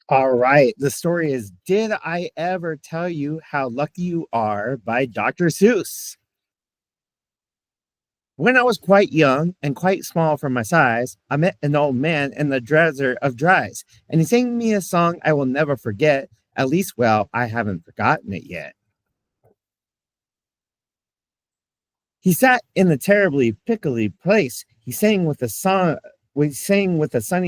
All right. The story is Did I Ever Tell You How Lucky You Are by Dr. Seuss. When I was quite young and quite small for my size, I met an old man in the desert of dries, and he sang me a song I will never forget. At least, well, I haven't forgotten it yet. He sat in the terribly pickly place. We sang with a sunny,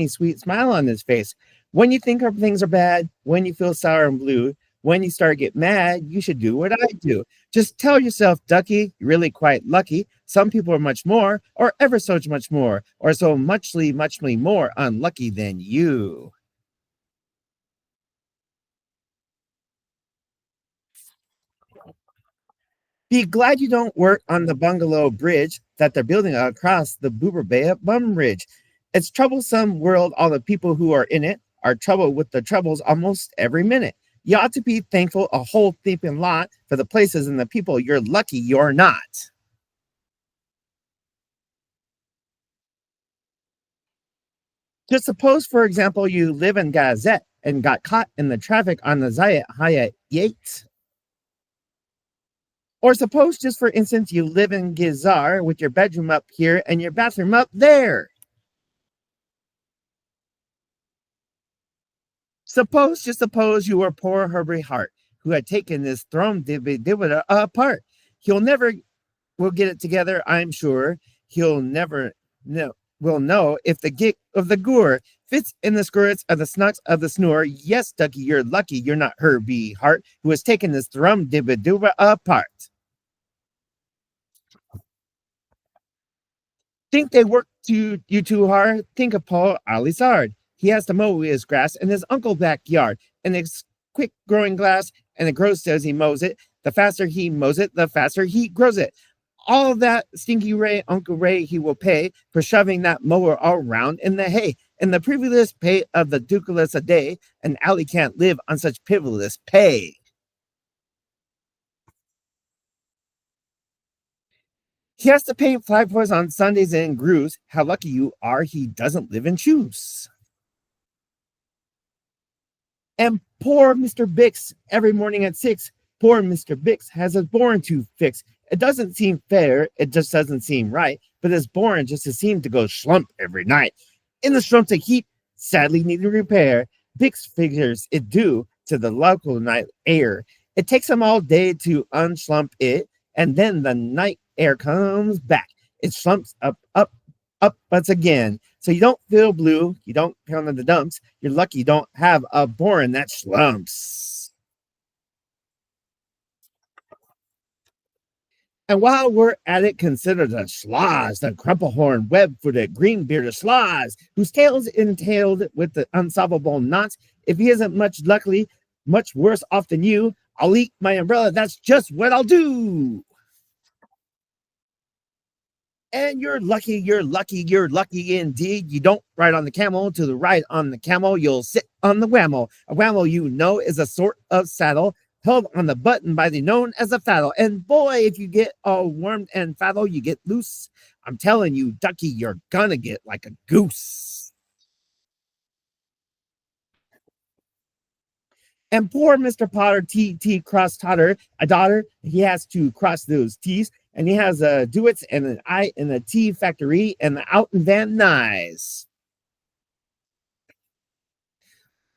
sweet smile on his face. When you think things are bad, when you feel sour and blue, when you start to get mad, you should do what I do. Just tell yourself, Ducky, you're really quite lucky. Some people are much more, or ever so much more, or so muchly more unlucky than you. Be glad you don't work on the bungalow bridge that they're building across the Boober Bay at Bum Ridge. It's troublesome world. All the people who are in it are troubled with the troubles almost every minute. You ought to be thankful a whole thieving lot for the places and the people. You're lucky you're not. Just suppose, for example, you live in Gazette and got caught in the traffic on the Zayat Hayat Yates. Or suppose, just for instance, you live in Gizar with your bedroom up here and your bathroom up there. Just suppose you were poor Herbie Hart, who had taken this throne dividend apart. He'll never will get it together, I'm sure. He'll never know will know if the gig of the gore fits in the skirts of the snucks of the snore. Yes, Ducky, you're lucky you're not Herbie Hart, who has taken this thrum dividuba apart. Think they work you too hard? Think of Paul Alisard. He has to mow his grass in his uncle's backyard, and it's quick growing grass, and it grows as he mows it. The faster he mows it, the faster he grows it. All of that stinky Ray, Uncle Ray, he will pay for shoving that mower all around in the hay. And the privilege pay of the dukeless a day, and Allie can't live on such privilege pay. He has to paint flagpoles on Sundays and grooves. How lucky you are he doesn't live in shoes. And poor Mr. Bix, every morning at 6, poor Mr. Bix has his boring to fix. It doesn't seem fair, it just doesn't seem right, but his boring just seems to go slump every night. In the slumps of heat, sadly needing repair, Bix figures it due to the local night air. It takes him all day to unslump it, and then the night air comes back. It slumps up once again. So you don't feel blue, you don't pound in the dumps. You're lucky you don't have a boring that slumps. And while we're at it, consider the sloths, the crumplehorn, web-footed, green-bearded sloths, whose tails entailed with the unsolvable knots. If he isn't much worse off than you, I'll eat my umbrella. That's just what I'll do. And you're lucky indeed. You don't ride on the camel. To the ride on the camel, you'll sit on the whammel. A whammel, you know, is a sort of saddle held on the button by the known as a faddle. And boy, if you get all warmed and faddle, you get loose. I'm telling you, Ducky, you're gonna get like a goose. And poor Mr. Potter, T cross Totter, a daughter, he has to cross those T's, and he has a Duets and an I in the T factory and the out in Van Nuys.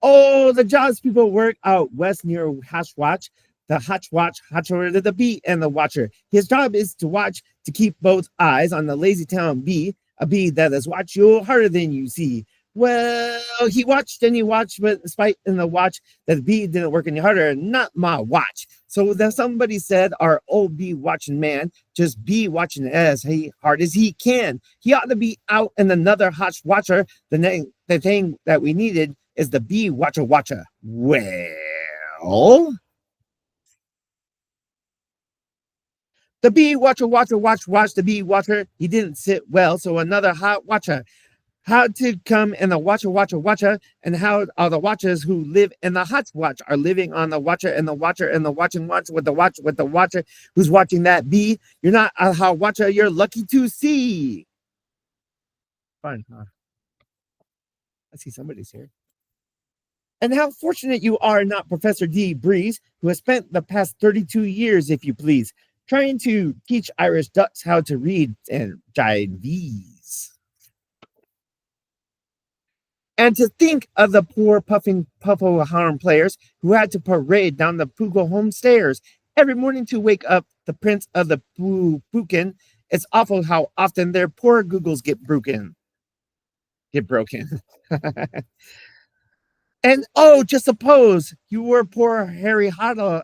Oh, the jobs people work out west near Hotchwatch, the Hotchwatch, the bee and the watcher. His job is to watch to keep both eyes on the lazy town bee, a bee that has watched you harder than you see. Well, he watched and he watched, but despite in the watch, that the bee didn't work any harder. Not my watch. So then somebody said, our old bee watching man just be watching as hard as he can. He ought to be out in another hot watcher. The thing that we needed is the bee watcher. Well, the bee watch the bee watcher. He didn't sit well, so another hot watcher. How to come in the watcher, and how are the watchers who live in the hot watch are living on the watcher and the watcher and the watching watch with the watcher who's watching that bee. You're not a hot watcher, you're lucky to see. Fine, huh? I see somebody's here. And how fortunate you are, not Professor D. Breeze, who has spent the past 32 years, if you please, trying to teach Irish ducks how to read and jive these. And to think of the poor puffing puffo harm players who had to parade down the Pugo home stairs every morning to wake up the prince of the Pukin. It's awful how often their poor Googles get broken. Get broken. And oh, just suppose you were poor Harry Haddo.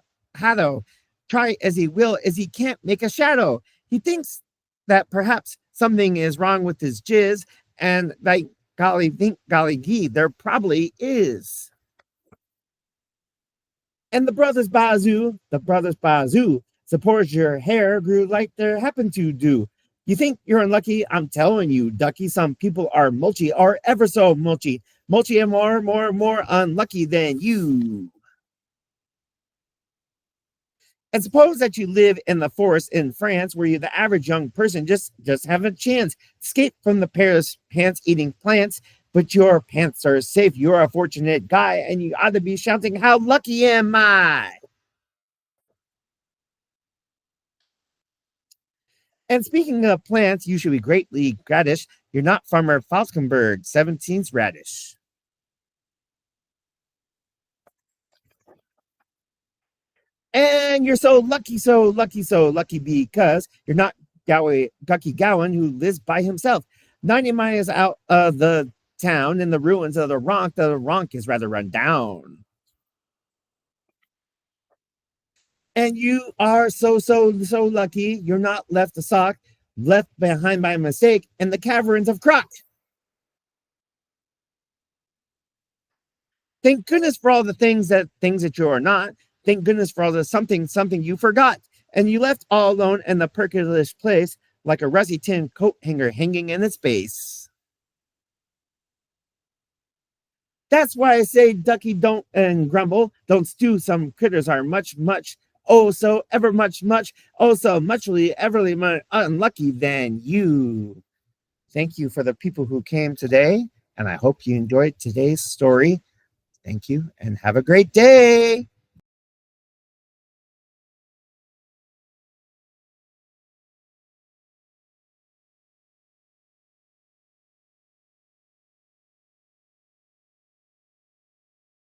Try as he will, as he can't make a shadow. He thinks that perhaps something is wrong with his jizz, and like golly gee, there probably is. And the brothers Bazoo, suppose your hair grew like there happened to do. You think you're unlucky? I'm telling you, Ducky, some people are mulchy, or ever so mulchy and more unlucky than you. And suppose that you live in the forest in France, where you, the average young person, just have a chance to escape from the Paris pants-eating plants, but your pants are safe. You're a fortunate guy, and you ought to be shouting, "How lucky am I?" And speaking of plants, you should be greatly gratish. You're not Farmer Falkenberg, 17th radish. And you're so lucky because you're not Ducky Gowan, who lives by himself, 90 miles out of the town in the ruins of the Ronk. The Ronk is rather run down. And you are so lucky you're not left a sock left behind by mistake in the caverns of Croc. Thank goodness for all the things that you are not. Thank goodness for all the something you forgot. And you left all alone in the percolative place like a rusty tin coat hanger hanging in its base. That's why I say, Ducky, don't and grumble. Don't stew. Some critters are much, oh, so ever much, oh, so muchly, everly more unlucky than you. Thank you for the people who came today. And I hope you enjoyed today's story. Thank you and have a great day.